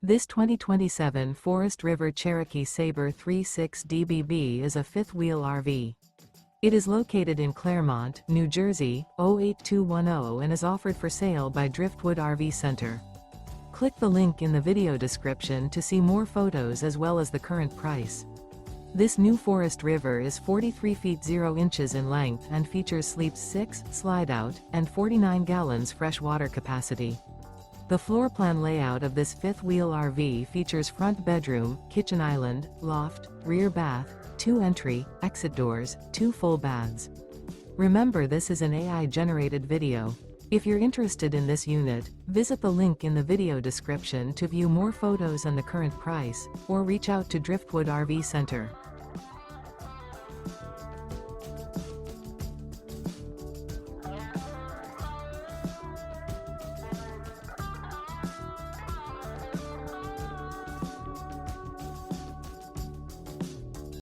This 2027 Forest River Cherokee Sabre 3.6 DBB is a fifth-wheel RV. It is located in Clermont, New Jersey, 08210 and is offered for sale by Driftwood RV Center. Click the link in the video description to see more photos as well as the current price. This new Forest River is 43 feet 0 inches in length and features sleeps 6, slide-out, and 49 gallons fresh water capacity. The floor plan layout of this fifth-wheel RV features front bedroom, kitchen island, loft, rear bath, 2 entry, exit doors, 2 full baths. Remember, this is an AI-generated video. If you're interested in this unit, visit the link in the video description to view more photos and the current price, or reach out to Driftwood RV Center.